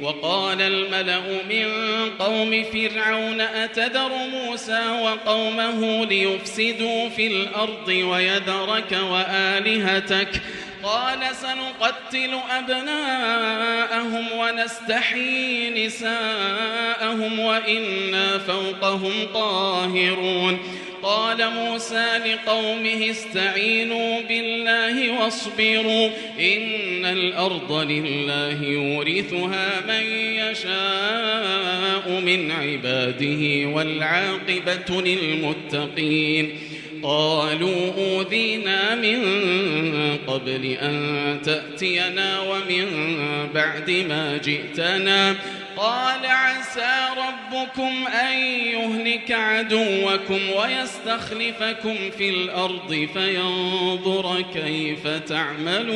وقال الملأ من قوم فرعون أتذر موسى وقومه ليفسدوا في الأرض ويذرك وآلهتك قال سنقتل أبناءهم ونستحيي نساءهم وإنا فوقهم قاهرون قال موسى لقومه استعينوا بالله واصبروا إن الأرض لله يورثها من يشاء من عباده والعاقبة للمتقين قالوا أوذينا من قبل أن تأتينا ومن بعد ما جئتنا قال عسى ربكم أن يهلك عدوكم ويستخلفكم في الأرض فينظر كيف تعملون.